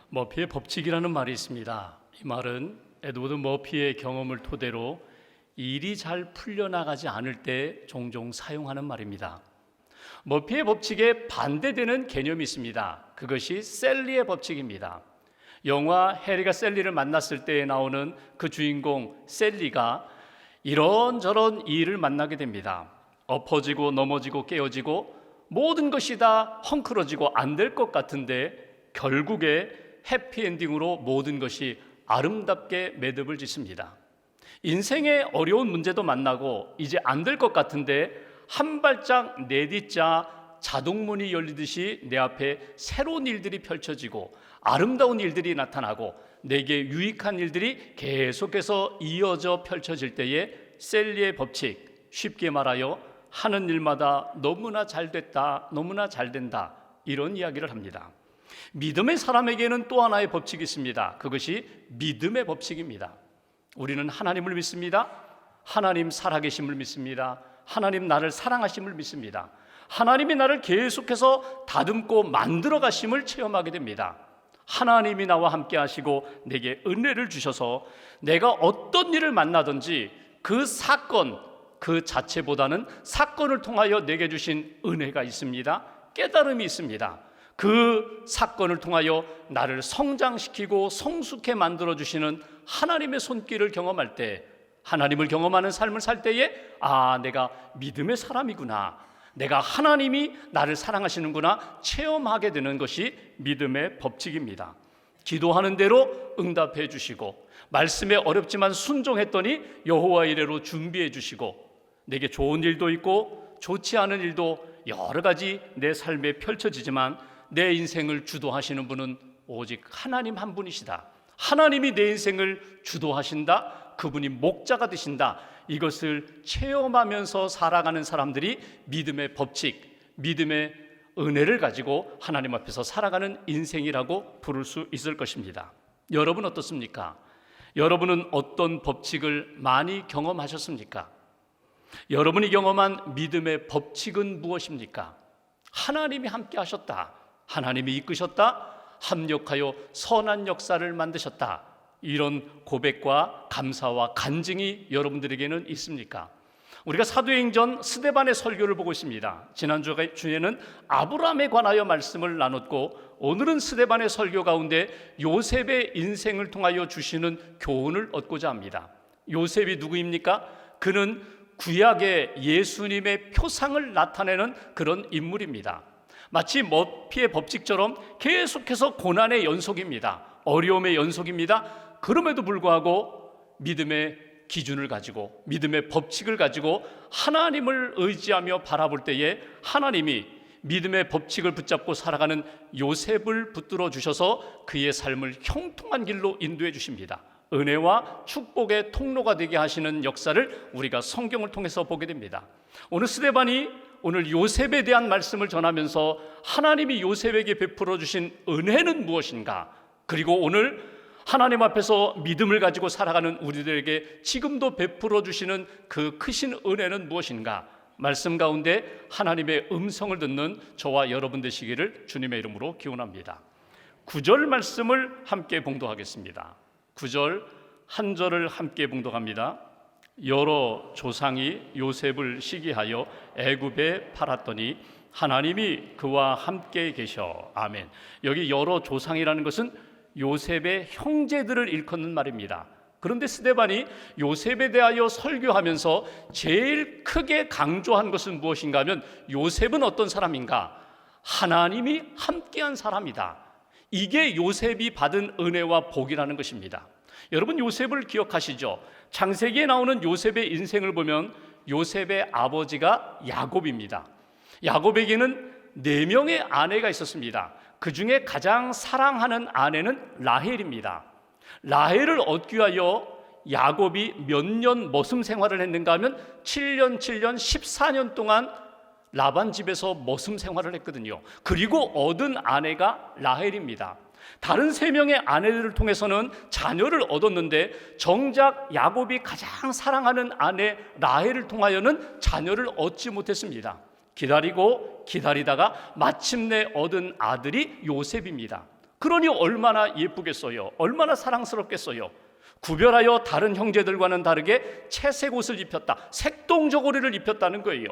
머피의 법칙이라는 말이 있습니다. 이 말은 에드워드 머피의 경험을 토대로 일이 잘 풀려나가지 않을 때 종종 사용하는 말입니다. 머피의 법칙에 반대되는 개념이 있습니다. 그것이 셀리의 법칙입니다. 영화 해리가 셀리를 만났을 때 나오는 그 주인공 셀리가 이런저런 일을 만나게 됩니다. 엎어지고 넘어지고 깨어지고 모든 것이 다 헝클어지고 안 될 것 같은데 결국에 해피엔딩으로 모든 것이 아름답게 매듭을 짓습니다. 인생의 어려운 문제도 만나고 이제 안 될 것 같은데 한 발짝 내딛자 자동문이 열리듯이 내 앞에 새로운 일들이 펼쳐지고 아름다운 일들이 나타나고 내게 유익한 일들이 계속해서 이어져 펼쳐질 때에 셀리의 법칙, 쉽게 말하여 하는 일마다 너무나 잘 됐다, 너무나 잘 된다, 이런 이야기를 합니다. 믿음의 사람에게는 또 하나의 법칙이 있습니다. 그것이 믿음의 법칙입니다. 우리는 하나님을 믿습니다. 하나님 살아계심을 믿습니다. 하나님 나를 사랑하심을 믿습니다. 하나님이 나를 계속해서 다듬고 만들어 가심을 체험하게 됩니다. 하나님이 나와 함께 하시고 내게 은혜를 주셔서 내가 어떤 일을 만나든지 그 사건 그 자체보다는 사건을 통하여 내게 주신 은혜가 있습니다. 깨달음이 있습니다. 그 사건을 통하여 나를 성장시키고 성숙해 만들어 주시는 하나님의 손길을 경험할 때, 하나님을 경험하는 삶을 살 때에 내가 믿음의 사람이구나, 내가 하나님이 나를 사랑하시는구나 체험하게 되는 것이 믿음의 법칙입니다. 기도하는 대로 응답해 주시고 말씀에 어렵지만 순종했더니 여호와 이레로 준비해 주시고 내게 좋은 일도 있고 좋지 않은 일도 여러 가지 내 삶에 펼쳐지지만 내 인생을 주도하시는 분은 오직 하나님 한 분이시다. 하나님이 내 인생을 주도하신다. 그분이 목자가 되신다. 이것을 체험하면서 살아가는 사람들이 믿음의 법칙, 믿음의 은혜를 가지고 하나님 앞에서 살아가는 인생이라고 부를 수 있을 것입니다. 여러분 어떻습니까? 여러분은 어떤 법칙을 많이 경험하셨습니까? 여러분이 경험한 믿음의 법칙은 무엇입니까? 하나님이 함께 하셨다. 하나님이 이끄셨다. 합력하여 선한 역사를 만드셨다. 이런 고백과 감사와 간증이 여러분들에게는 있습니까? 우리가 사도행전 스데반의 설교를 보고 있습니다. 지난주에는 아브라함에 관하여 말씀을 나눴고 오늘은 스데반의 설교 가운데 요셉의 인생을 통하여 주시는 교훈을 얻고자 합니다. 요셉이 누구입니까? 그는 구약의 예수님의 표상을 나타내는 그런 인물입니다. 마치 머피의 법칙처럼 계속해서 고난의 연속입니다. 어려움의 연속입니다. 그럼에도 불구하고 믿음의 기준을 가지고 믿음의 법칙을 가지고 하나님을 의지하며 바라볼 때에 하나님이 믿음의 법칙을 붙잡고 살아가는 요셉을 붙들어 주셔서 그의 삶을 형통한 길로 인도해 주십니다. 은혜와 축복의 통로가 되게 하시는 역사를 우리가 성경을 통해서 보게 됩니다. 오늘 스데반이 오늘 요셉에 대한 말씀을 전하면서 하나님이 요셉에게 베풀어 주신 은혜는 무엇인가, 그리고 오늘 하나님 앞에서 믿음을 가지고 살아가는 우리들에게 지금도 베풀어 주시는 그 크신 은혜는 무엇인가, 말씀 가운데 하나님의 음성을 듣는 저와 여러분 되시기를 주님의 이름으로 기원합니다. 9절 말씀을 함께 봉독하겠습니다. 9절 한 절을 함께 봉독합니다. 여러 조상이 요셉을 시기하여 애굽에 팔았더니 하나님이 그와 함께 계셔. 아멘. 여기 여러 조상이라는 것은 요셉의 형제들을 일컫는 말입니다. 그런데 스데반이 요셉에 대하여 설교하면서 제일 크게 강조한 것은 무엇인가 하면 요셉은 어떤 사람인가? 하나님이 함께한 사람이다. 이게 요셉이 받은 은혜와 복이라는 것입니다. 여러분 요셉을 기억하시죠? 창세기에 나오는 요셉의 인생을 보면 요셉의 아버지가 야곱입니다. 야곱에게는 4명의 아내가 있었습니다. 그 중에 가장 사랑하는 아내는 라헬입니다. 라헬을 얻기 위하여 야곱이 몇 년 머슴 생활을 했는가 하면 7년 14년 동안 라반 집에서 머슴 생활을 했거든요. 그리고 얻은 아내가 라헬입니다. 다른 3명의 아내들을 통해서는 자녀를 얻었는데 정작 야곱이 가장 사랑하는 아내 라헬을 통하여는 자녀를 얻지 못했습니다. 기다리고 기다리다가 마침내 얻은 아들이 요셉입니다. 그러니 얼마나 예쁘겠어요. 얼마나 사랑스럽겠어요. 구별하여 다른 형제들과는 다르게 채색 옷을 입혔다. 색동저고리를 입혔다는 거예요.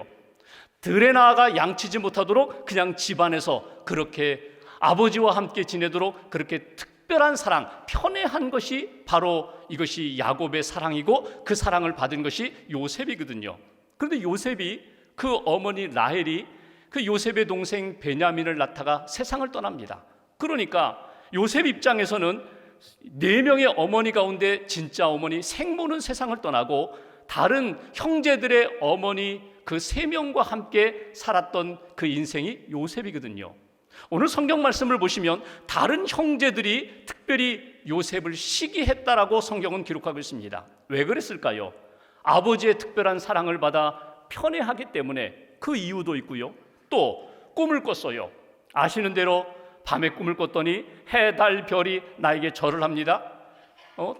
들에 나아가 양치지 못하도록 그냥 집안에서 그렇게 아버지와 함께 지내도록 그렇게 특별한 사랑, 편애한 것이 바로 이것이 야곱의 사랑이고 그 사랑을 받은 것이 요셉이거든요. 그런데 요셉이 그 어머니 라헬이 그 요셉의 동생 베냐민을 낳다가 세상을 떠납니다. 그러니까 요셉 입장에서는 4명의 어머니 가운데 진짜 어머니 생모는 세상을 떠나고 다른 형제들의 어머니 그 3명과 함께 살았던 그 인생이 요셉이거든요. 오늘 성경 말씀을 보시면 다른 형제들이 특별히 요셉을 시기했다라고 성경은 기록하고 있습니다. 왜 그랬을까요? 아버지의 특별한 사랑을 받아 편애하기 때문에 그 이유도 있고요. 또 꿈을 꿨어요. 아시는 대로 밤에 꿈을 꿨더니 해, 달, 별이 나에게 절을 합니다.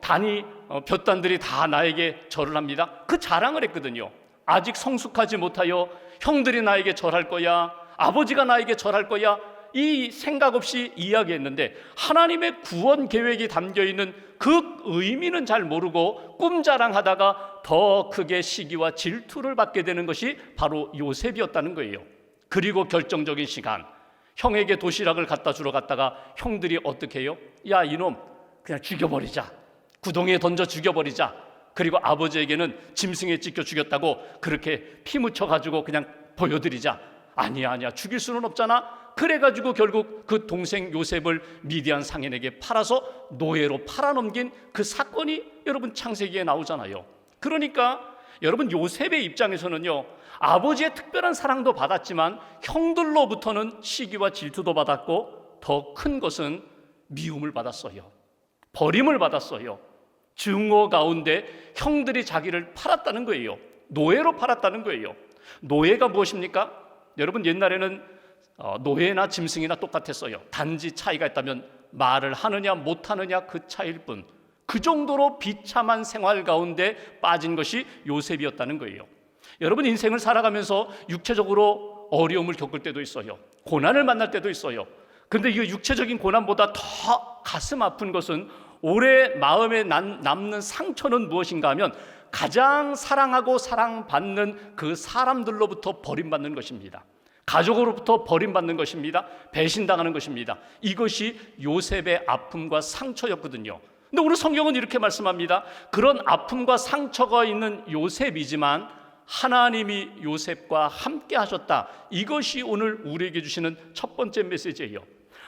단이 볕단들이 다 나에게 절을 합니다. 그 자랑을 했거든요. 아직 성숙하지 못하여 형들이 나에게 절할 거야, 아버지가 나에게 절할 거야, 이 생각 없이 이야기했는데 하나님의 구원 계획이 담겨있는 그 의미는 잘 모르고 꿈자랑하다가 더 크게 시기와 질투를 받게 되는 것이 바로 요셉이었다는 거예요. 그리고 결정적인 시간, 형에게 도시락을 갖다 주러 갔다가 형들이 어떻게 해요? 야, 이놈 그냥 죽여버리자, 구덩이에 던져 죽여버리자. 그리고 아버지에게는 짐승에 찢겨 죽였다고 그렇게 피 묻혀가지고 그냥 보여드리자. 아니야 죽일 수는 없잖아. 그래가지고 결국 그 동생 요셉을 미디안 상인에게 팔아서 노예로 팔아넘긴 그 사건이 여러분 창세기에 나오잖아요. 그러니까 여러분 요셉의 입장에서는요, 아버지의 특별한 사랑도 받았지만 형들로부터는 시기와 질투도 받았고 더 큰 것은 미움을 받았어요. 버림을 받았어요. 증오 가운데 형들이 자기를 팔았다는 거예요. 노예로 팔았다는 거예요. 노예가 무엇입니까? 여러분 옛날에는 노예나 짐승이나 똑같았어요. 단지 차이가 있다면 말을 하느냐 못하느냐 그 차이일 뿐. 그 정도로 비참한 생활 가운데 빠진 것이 요셉이었다는 거예요. 여러분 인생을 살아가면서 육체적으로 어려움을 겪을 때도 있어요. 고난을 만날 때도 있어요. 그런데 이 육체적인 고난보다 더 가슴 아픈 것은 오래 마음에 남는 상처는 무엇인가 하면 가장 사랑하고 사랑받는 그 사람들로부터 버림받는 것입니다. 가족으로부터 버림받는 것입니다. 배신당하는 것입니다. 이것이 요셉의 아픔과 상처였거든요. 근데 오늘 성경은 이렇게 말씀합니다. 그런 아픔과 상처가 있는 요셉이지만 하나님이 요셉과 함께 하셨다. 이것이 오늘 우리에게 주시는 첫 번째 메시지예요.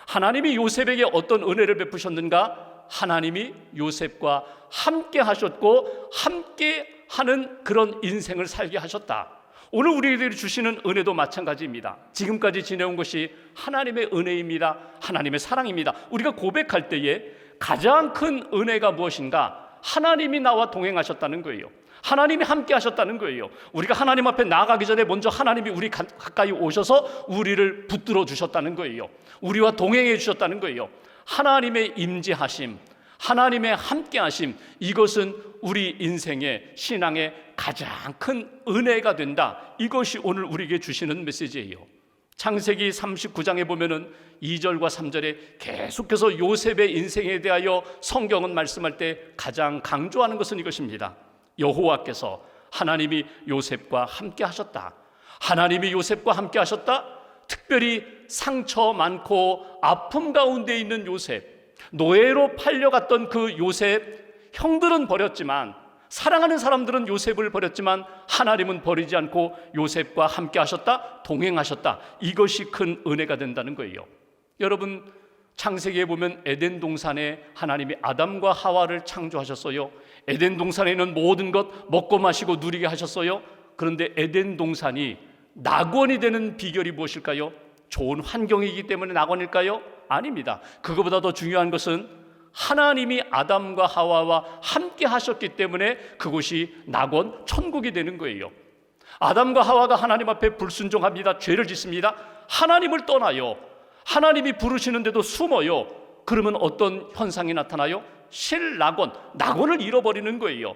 하나님이 요셉에게 어떤 은혜를 베푸셨는가? 하나님이 요셉과 함께 하셨고 함께 하는 그런 인생을 살게 하셨다. 오늘 우리에게 주시는 은혜도 마찬가지입니다. 지금까지 지내온 것이 하나님의 은혜입니다. 하나님의 사랑입니다. 우리가 고백할 때에 가장 큰 은혜가 무엇인가? 하나님이 나와 동행하셨다는 거예요. 하나님이 함께 하셨다는 거예요. 우리가 하나님 앞에 나아가기 전에 먼저 하나님이 우리 가까이 오셔서 우리를 붙들어 주셨다는 거예요. 우리와 동행해 주셨다는 거예요. 하나님의 임재하심, 하나님의 함께하심, 이것은 우리 인생의 신앙의 가장 큰 은혜가 된다. 이것이 오늘 우리에게 주시는 메시지예요. 창세기 39장에 보면은 2절과 3절에 계속해서 요셉의 인생에 대하여 성경은 말씀할 때 가장 강조하는 것은 이것입니다. 여호와께서 하나님이 요셉과 함께 하셨다. 하나님이 요셉과 함께 하셨다. 특별히 상처 많고 아픔 가운데 있는 요셉, 노예로 팔려갔던 그 요셉, 형들은 버렸지만, 사랑하는 사람들은 요셉을 버렸지만 하나님은 버리지 않고 요셉과 함께 하셨다, 동행하셨다. 이것이 큰 은혜가 된다는 거예요. 여러분 창세기에 보면 에덴 동산에 하나님이 아담과 하와를 창조하셨어요. 에덴 동산에 있는 모든 것 먹고 마시고 누리게 하셨어요. 그런데 에덴 동산이 낙원이 되는 비결이 무엇일까요? 좋은 환경이기 때문에 낙원일까요? 아닙니다. 그거보다 더 중요한 것은 하나님이 아담과 하와와 함께 하셨기 때문에 그곳이 낙원, 천국이 되는 거예요. 아담과 하와가 하나님 앞에 불순종합니다. 죄를 짓습니다. 하나님을 떠나요. 하나님이 부르시는데도 숨어요. 그러면 어떤 현상이 나타나요? 실낙원, 낙원을 잃어버리는 거예요.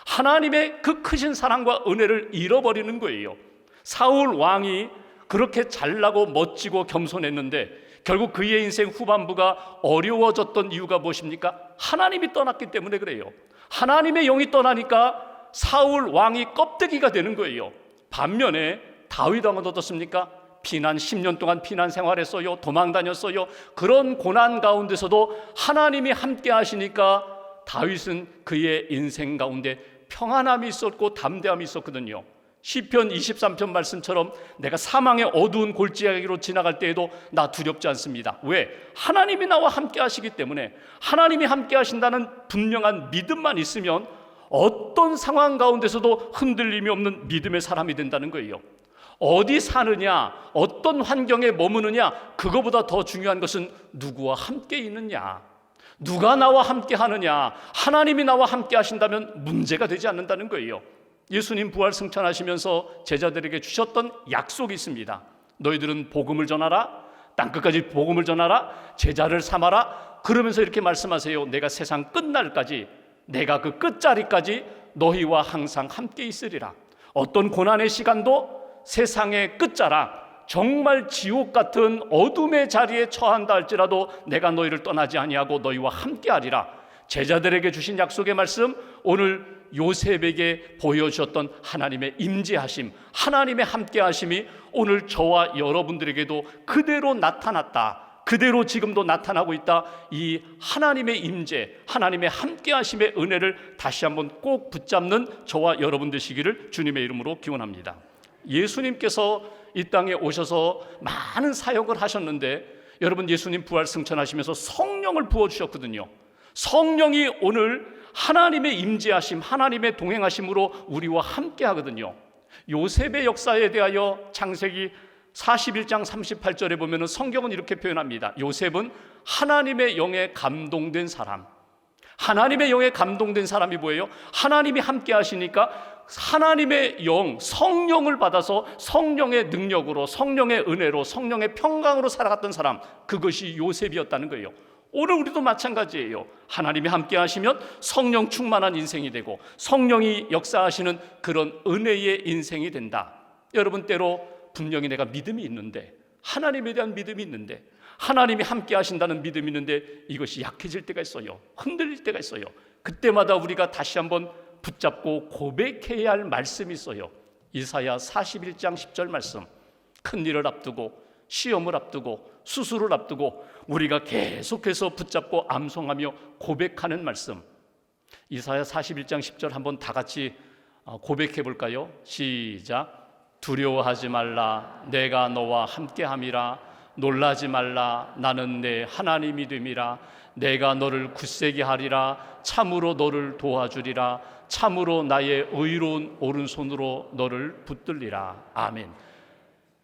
하나님의 그 크신 사랑과 은혜를 잃어버리는 거예요. 사울 왕이 그렇게 잘나고 멋지고 겸손했는데 결국 그의 인생 후반부가 어려워졌던 이유가 무엇입니까? 하나님이 떠났기 때문에 그래요. 하나님의 영이 떠나니까 사울 왕이 껍데기가 되는 거예요. 반면에 다윗 왕은 어떻습니까? 피난 10년 동안 피난 생활했어요. 도망 다녔어요. 그런 고난 가운데서도 하나님이 함께 하시니까 다윗은 그의 인생 가운데 평안함이 있었고 담대함이 있었거든요. 시편 23편 말씀처럼 내가 사망의 어두운 골짜기로 지나갈 때에도 나 두렵지 않습니다. 왜? 하나님이 나와 함께 하시기 때문에, 하나님이 함께 하신다는 분명한 믿음만 있으면 어떤 상황 가운데서도 흔들림이 없는 믿음의 사람이 된다는 거예요. 어디 사느냐, 어떤 환경에 머무느냐, 그거보다 더 중요한 것은 누구와 함께 있느냐, 누가 나와 함께 하느냐. 하나님이 나와 함께 하신다면 문제가 되지 않는다는 거예요. 예수님 부활 승천하시면서 제자들에게 주셨던 약속이 있습니다. 너희들은 복음을 전하라, 땅끝까지 복음을 전하라, 제자를 삼아라. 그러면서 이렇게 말씀하세요. 내가 세상 끝날까지, 내가 그 끝자리까지 너희와 항상 함께 있으리라. 어떤 고난의 시간도 세상의 끝자락, 정말 지옥 같은 어둠의 자리에 처한다 할지라도 내가 너희를 떠나지 아니하고 너희와 함께 하리라. 제자들에게 주신 약속의 말씀, 오늘 요셉에게 보여주셨던 하나님의 임재하심, 하나님의 함께하심이 오늘 저와 여러분들에게도 그대로 나타났다, 그대로 지금도 나타나고 있다. 이 하나님의 임재, 하나님의 함께하심의 은혜를 다시 한번 꼭 붙잡는 저와 여러분 되시기를 주님의 이름으로 기원합니다. 예수님께서 이 땅에 오셔서 많은 사역을 하셨는데, 여러분, 예수님 부활 승천하시면서 성령을 부어주셨거든요. 성령이 오늘 하나님의 임재하심, 하나님의 동행하심으로 우리와 함께 하거든요. 요셉의 역사에 대하여 창세기 41장 38절에 보면 성경은 이렇게 표현합니다. 요셉은 하나님의 영에 감동된 사람. 하나님의 영에 감동된 사람이 뭐예요? 하나님이 함께 하시니까 하나님의 영, 성령을 받아서 성령의 능력으로, 성령의 은혜로, 성령의 평강으로 살아갔던 사람, 그것이 요셉이었다는 거예요. 오늘 우리도 마찬가지예요. 하나님이 함께 하시면 성령 충만한 인생이 되고 성령이 역사하시는 그런 은혜의 인생이 된다. 여러분, 때로 분명히 내가 믿음이 있는데, 하나님에 대한 믿음이 있는데, 하나님이 함께 하신다는 믿음이 있는데 이것이 약해질 때가 있어요. 흔들릴 때가 있어요. 그때마다 우리가 다시 한번 붙잡고 고백해야 할 말씀이 있어요. 이사야 41장 10절 말씀. 큰 일을 앞두고, 시험을 앞두고, 수술을 앞두고 우리가 계속해서 붙잡고 암송하며 고백하는 말씀. 이사야 41장 10절 한번 다 같이 고백해 볼까요? 시작. 두려워하지 말라, 내가 너와 함께함이라. 놀라지 말라, 나는 내 하나님이 됨이라. 내가 너를 굳세게 하리라. 참으로 너를 도와주리라. 참으로 나의 의로운 오른손으로 너를 붙들리라. 아멘.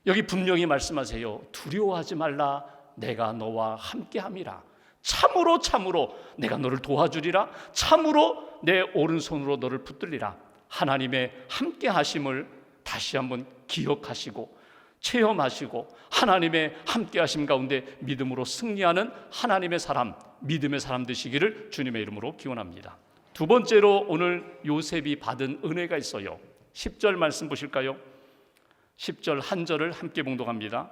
여기 분명히 말씀하세요. 두려워하지 말라, 내가 너와 함께함이라. 참으로 참으로 내가 너를 도와주리라. 참으로 내 오른손으로 너를 붙들리라. 하나님의 함께하심을 다시 한번 기억하시고 체험하시고 하나님의 함께하심 가운데 믿음으로 승리하는 하나님의 사람, 믿음의 사람 되시기를 주님의 이름으로 기원합니다. 두 번째로 오늘 요셉이 받은 은혜가 있어요. 10절 말씀 보실까요? 10절 한 절을 함께 봉독합니다.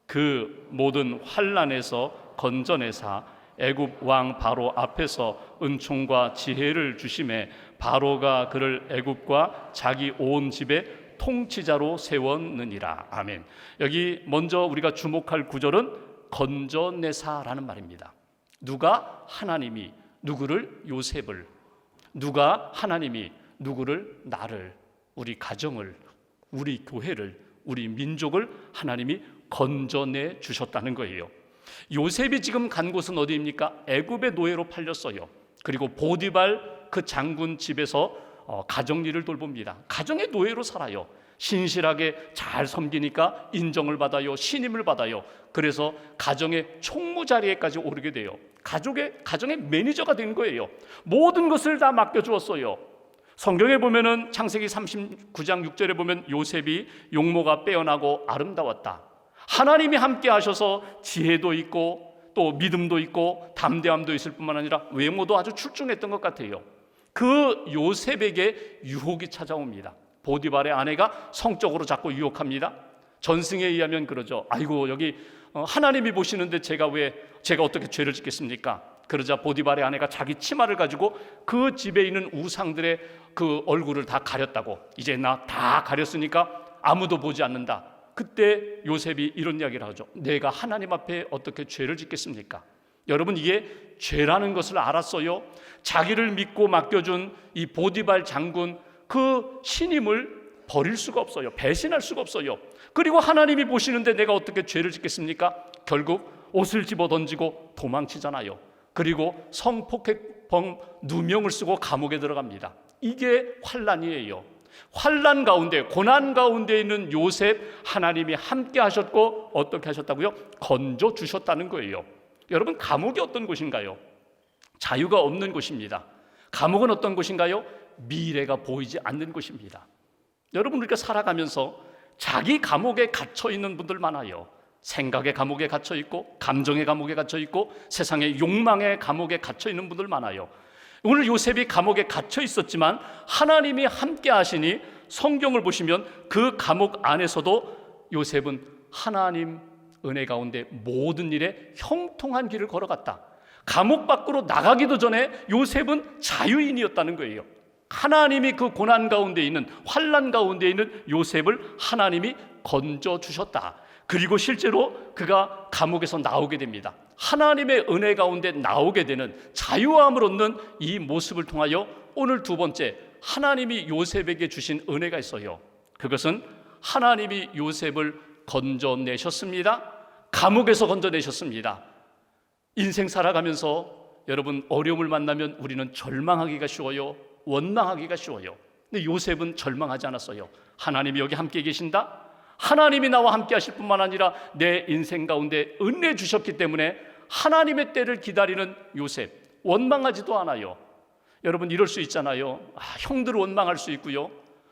그 모든 환난에서 건져내사 애굽 왕 바로 앞에서 은총과 지혜를 주심에 바로가 그를 애굽과 자기 온 집에 통치자로 세웠느니라. 아멘. 여기 먼저 우리가 주목할 구절은 건져내사라는 말입니다. 누가? 하나님이 누구를? 요셉을. 누가? 하나님이 누구를? 나를, 우리 가정을, 우리 교회를, 우리 민족을 하나님이 건져내 주셨다는 거예요. 요셉이 지금 간 곳은 어디입니까? 애굽의 노예로 팔렸어요. 그리고 보디발 그 장군 집에서 가정일을 돌봅니다. 가정의 노예로 살아요. 신실하게 잘 섬기니까 인정을 받아요. 신임을 받아요. 그래서 가정의 총무 자리에까지 오르게 돼요. 가정의 매니저가 된 거예요. 모든 것을 다 맡겨주었어요. 성경에 보면은 창세기 39장 6절에 보면 요셉이 용모가 빼어나고 아름다웠다. 하나님이 함께 하셔서 지혜도 있고 또 믿음도 있고 담대함도 있을 뿐만 아니라 외모도 아주 출중했던 것 같아요. 그 요셉에게 유혹이 찾아옵니다. 보디발의 아내가 성적으로 자꾸 유혹합니다. 전승에 의하면 그러죠. 아이고, 여기 하나님이 보시는데 제가 어떻게 죄를 짓겠습니까? 그러자 보디발의 아내가 자기 치마를 가지고 그 집에 있는 우상들의 그 얼굴을 다 가렸다고. 이제 나 다 가렸으니까 아무도 보지 않는다. 그때 요셉이 이런 이야기를 하죠. 내가 하나님 앞에 어떻게 죄를 짓겠습니까? 여러분, 이게 죄라는 것을 알았어요. 자기를 믿고 맡겨준 이 보디발 장군, 그 신임을 버릴 수가 없어요. 배신할 수가 없어요. 그리고 하나님이 보시는데 내가 어떻게 죄를 짓겠습니까? 결국 옷을 집어 던지고 도망치잖아요. 그리고 성폭행범 누명을 쓰고 감옥에 들어갑니다. 이게 환난이에요. 환난 가운데, 고난 가운데 있는 요셉, 하나님이 함께 하셨고 어떻게 하셨다고요? 건져 주셨다는 거예요. 여러분, 감옥이 어떤 곳인가요? 자유가 없는 곳입니다. 감옥은 어떤 곳인가요? 미래가 보이지 않는 곳입니다. 여러분, 우리가 살아가면서 자기 감옥에 갇혀 있는 분들 많아요. 생각의 감옥에 갇혀 있고, 감정의 감옥에 갇혀 있고, 세상의 욕망의 감옥에 갇혀 있는 분들 많아요. 오늘 요셉이 감옥에 갇혀 있었지만 하나님이 함께 하시니 성경을 보시면 그 감옥 안에서도 요셉은 하나님 은혜 가운데 모든 일에 형통한 길을 걸어갔다. 감옥 밖으로 나가기도 전에 요셉은 자유인이었다는 거예요. 하나님이 그 고난 가운데 있는, 환난 가운데 있는 요셉을 하나님이 건져 주셨다. 그리고 실제로 그가 감옥에서 나오게 됩니다. 하나님의 은혜 가운데 나오게 되는, 자유함을 얻는 이 모습을 통하여 오늘 두 번째, 하나님이 요셉에게 주신 은혜가 있어요. 그것은 하나님이 요셉을 건져내셨습니다. 감옥에서 건져내셨습니다. 인생 살아가면서 여러분, 어려움을 만나면 우리는 절망하기가 쉬워요. 원망하기가 쉬워요. 근데 요셉은 절망하지 않았어요. 하나님이 여기 함께 계신다? 하나님이 나와 함께 하실 뿐만 아니라 내 인생 가운데 은혜 주셨기 때문에 하나님의 때를 기다리는 요셉, 원망하지도 않아요. 여러분, 이럴 수 있잖아요. 형들을 원망할 수 있고요,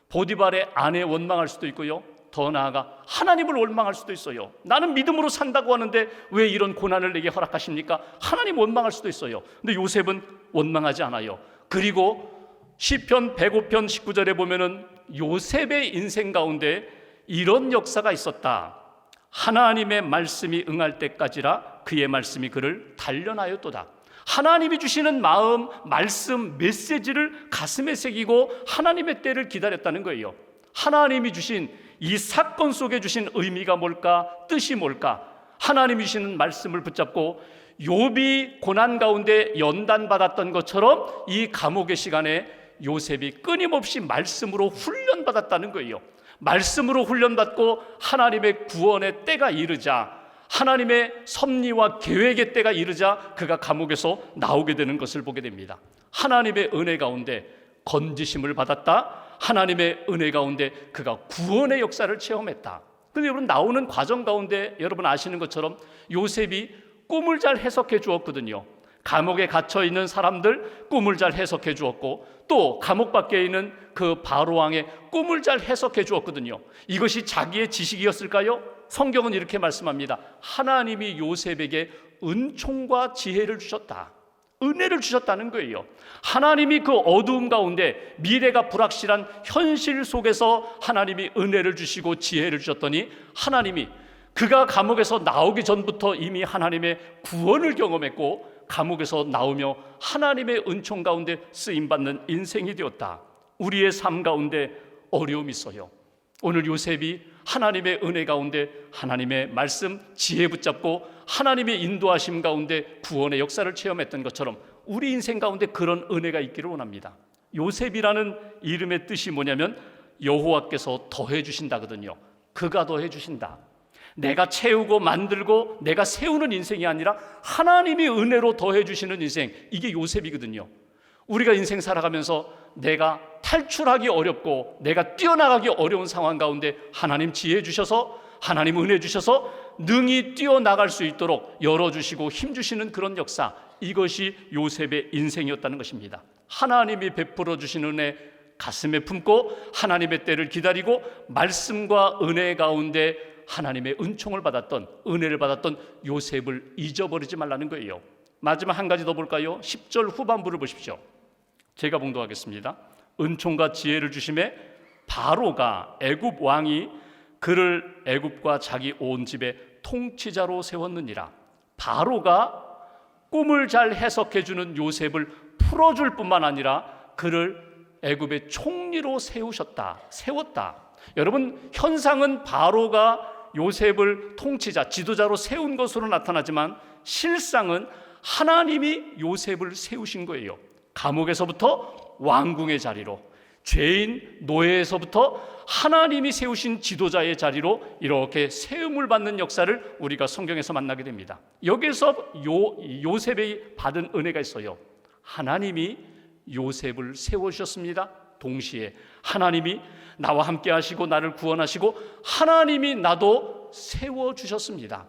보디발의 아내 원망할 수도 있고요, 더 나아가 하나님을 원망할 수도 있어요. 나는 믿음으로 산다고 하는데 왜 이런 고난을 내게 허락하십니까? 하나님 원망할 수도 있어요. 근데 요셉은 원망하지 않아요. 그리고 시편 105편 19절에 보면은 요셉의 인생 가운데 이런 역사가 있었다. 하나님의 말씀이 응할 때까지라 그의 말씀이 그를 단련하였도다. 하나님이 주시는 마음, 말씀, 메시지를 가슴에 새기고 하나님의 때를 기다렸다는 거예요. 하나님이 주신 이 사건 속에 주신 의미가 뭘까? 뜻이 뭘까? 하나님이 주시는 말씀을 붙잡고 욥이 고난 가운데 연단받았던 것처럼 이 감옥의 시간에 요셉이 끊임없이 말씀으로 훈련받았다는 거예요. 말씀으로 훈련받고 하나님의 구원의 때가 이르자, 하나님의 섭리와 계획의 때가 이르자 그가 감옥에서 나오게 되는 것을 보게 됩니다. 하나님의 은혜 가운데 건지심을 받았다. 하나님의 은혜 가운데 그가 구원의 역사를 체험했다. 그런데 여러분, 나오는 과정 가운데 여러분 아시는 것처럼 요셉이 꿈을 잘 해석해 주었거든요. 감옥에 갇혀 있는 사람들 꿈을 잘 해석해 주었고, 또 감옥 밖에 있는 그 바로왕의 꿈을 잘 해석해 주었거든요. 이것이 자기의 지식이었을까요? 성경은 이렇게 말씀합니다. 하나님이 요셉에게 은총과 지혜를 주셨다. 은혜를 주셨다는 거예요. 하나님이 그 어두움 가운데, 미래가 불확실한 현실 속에서 하나님이 은혜를 주시고 지혜를 주셨더니, 하나님이 그가 감옥에서 나오기 전부터 이미 하나님의 구원을 경험했고 감옥에서 나오며 하나님의 은총 가운데 쓰임받는 인생이 되었다. 우리의 삶 가운데 어려움이 있어요. 오늘 요셉이 하나님의 은혜 가운데 하나님의 말씀, 지혜 붙잡고 하나님의 인도하심 가운데 구원의 역사를 체험했던 것처럼 우리 인생 가운데 그런 은혜가 있기를 원합니다. 요셉이라는 이름의 뜻이 뭐냐면 여호와께서 더해 주신다거든요. 그가 더해 주신다. 내가 채우고 만들고 내가 세우는 인생이 아니라 하나님이 은혜로 더해 주시는 인생, 이게 요셉이거든요. 우리가 인생 살아가면서 내가 탈출하기 어렵고 내가 뛰어나가기 어려운 상황 가운데 하나님 지혜 주셔서, 하나님 은혜 주셔서 능히 뛰어나갈 수 있도록 열어주시고 힘주시는 그런 역사, 이것이 요셉의 인생이었다는 것입니다. 하나님이 베풀어 주시는 은혜 가슴에 품고 하나님의 때를 기다리고 말씀과 은혜 가운데 하나님의 은총을 받았던, 은혜를 받았던 요셉을 잊어버리지 말라는 거예요. 마지막 한 가지 더 볼까요? 10절 후반부를 보십시오. 제가 봉독하겠습니다. 은총과 지혜를 주심에 바로가, 애굽 왕이 그를 애굽과 자기 온 집에 통치자로 세웠느니라. 바로가 꿈을 잘 해석해주는 요셉을 풀어줄 뿐만 아니라 그를 애굽의 총리로 세웠다. 여러분, 현상은 바로가 요셉을 통치자, 지도자로 세운 것으로 나타나지만 실상은 하나님이 요셉을 세우신 거예요. 감옥에서부터 왕궁의 자리로, 죄인 노예에서부터 하나님이 세우신 지도자의 자리로 이렇게 세움을 받는 역사를 우리가 성경에서 만나게 됩니다. 여기서 요셉이 받은 은혜가 있어요. 하나님이 요셉을 세워주셨습니다. 동시에 하나님이 나와 함께 하시고 나를 구원하시고 하나님이 나도 세워주셨습니다.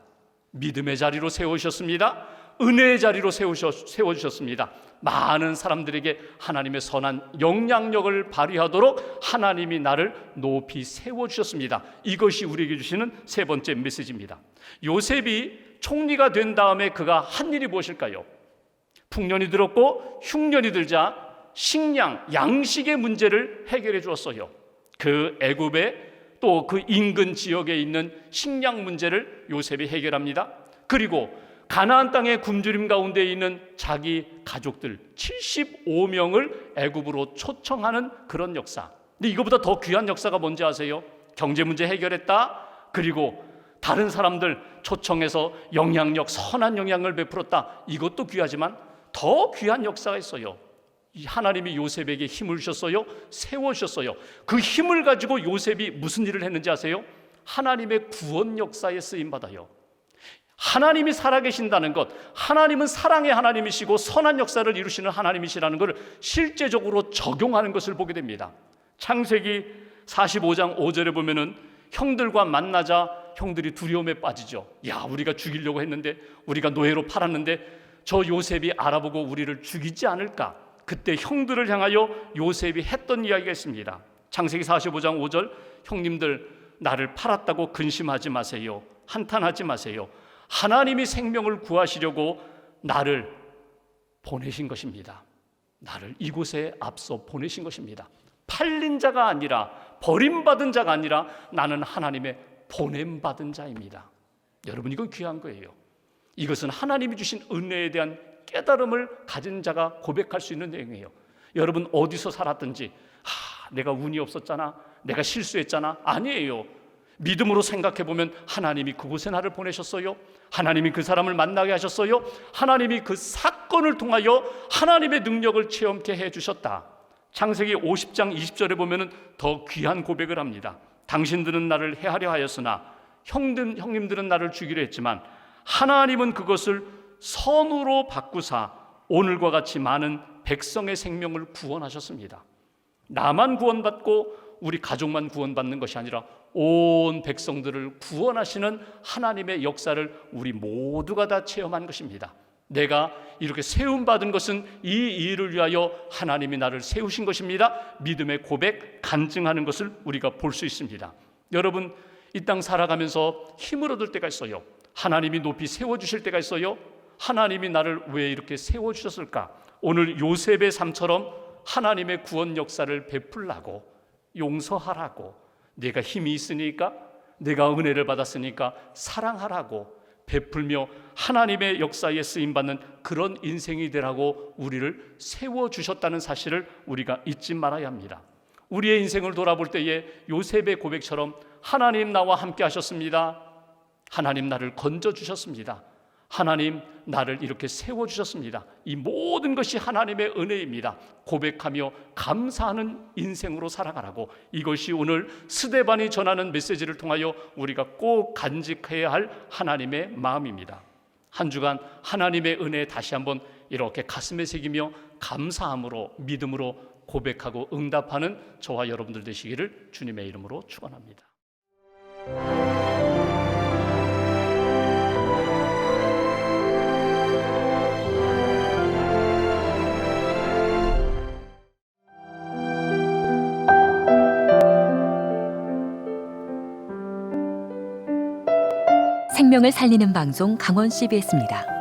믿음의 자리로 세우셨습니다. 은혜의 자리로 세워주셨습니다. 많은 사람들에게 하나님의 선한 영향력을 발휘하도록 하나님이 나를 높이 세워주셨습니다. 이것이 우리에게 주시는 세 번째 메시지입니다. 요셉이 총리가 된 다음에 그가 한 일이 무엇일까요? 풍년이 들었고 흉년이 들자 식량, 양식의 문제를 해결해 주었어요. 그 애굽의 또 그 인근 지역에 있는 식량 문제를 요셉이 해결합니다. 그리고 가나안 땅의 굶주림 가운데 있는 자기 가족들 75명을 애굽으로 초청하는 그런 역사. 근데 이거보다 더 귀한 역사가 뭔지 아세요? 경제 문제 해결했다. 그리고 다른 사람들 초청해서 선한 영향을 베풀었다. 이것도 귀하지만 더 귀한 역사가 있어요. 하나님이 요셉에게 힘을 주셨어요. 세워주셨어요. 그 힘을 가지고 요셉이 무슨 일을 했는지 아세요? 하나님의 구원 역사에 쓰임받아요. 하나님이 살아계신다는 것, 하나님은 사랑의 하나님이시고 선한 역사를 이루시는 하나님이시라는 것을 실제적으로 적용하는 것을 보게 됩니다. 창세기 45장 5절에 보면은 형들과 만나자 형들이 두려움에 빠지죠. 야, 우리가 죽이려고 했는데, 우리가 노예로 팔았는데 저 요셉이 알아보고 우리를 죽이지 않을까? 그때 형들을 향하여 요셉이 했던 이야기가 있습니다. 창세기 45장 5절, 형님들 나를 팔았다고 근심하지 마세요. 한탄하지 마세요. 하나님이 생명을 구하시려고 나를 보내신 것입니다. 나를 이곳에 앞서 보내신 것입니다. 팔린 자가 아니라, 버림받은 자가 아니라 나는 하나님의 보냄받은 자입니다. 여러분, 이건 귀한 거예요. 이것은 하나님이 주신 은혜에 대한 깨달음을 가진 자가 고백할 수 있는 내용이에요. 여러분, 어디서 살았든지 내가 운이 없었잖아, 내가 실수했잖아, 아니에요. 믿음으로 생각해 보면 하나님이 그곳에 나를 보내셨어요. 하나님이 그 사람을 만나게 하셨어요. 하나님이 그 사건을 통하여 하나님의 능력을 체험케 해주셨다. 창세기 50장 20절에 보면 더 귀한 고백을 합니다. 당신들은 나를 해하려 하였으나 형님들은 나를 죽이려 했지만 하나님은 그것을 선으로 바꾸사 오늘과 같이 많은 백성의 생명을 구원하셨습니다. 나만 구원받고 우리 가족만 구원받는 것이 아니라 온 백성들을 구원하시는 하나님의 역사를 우리 모두가 다 체험한 것입니다. 내가 이렇게 세움받은 것은 이 일을 위하여 하나님이 나를 세우신 것입니다. 믿음의 고백, 간증하는 것을 우리가 볼 수 있습니다. 여러분, 이 땅 살아가면서 힘을 얻을 때가 있어요. 하나님이 높이 세워주실 때가 있어요. 하나님이 나를 왜 이렇게 세워주셨을까? 오늘 요셉의 삶처럼 하나님의 구원 역사를 베풀라고, 용서하라고, 내가 힘이 있으니까, 내가 은혜를 받았으니까 사랑하라고 베풀며 하나님의 역사에 쓰임받는 그런 인생이 되라고 우리를 세워주셨다는 사실을 우리가 잊지 말아야 합니다. 우리의 인생을 돌아볼 때에 요셉의 고백처럼 하나님 나와 함께 하셨습니다. 하나님 나를 건져주셨습니다. 하나님 나를 이렇게 세워주셨습니다. 이 모든 것이 하나님의 은혜입니다. 고백하며 감사하는 인생으로 살아가라고, 이것이 오늘 스데반이 전하는 메시지를 통하여 우리가 꼭 간직해야 할 하나님의 마음입니다. 한 주간 하나님의 은혜에 다시 한번 이렇게 가슴에 새기며 감사함으로, 믿음으로 고백하고 응답하는 저와 여러분들 되시기를 주님의 이름으로 축원합니다. 생명을 살리는 방송 강원 CBS입니다.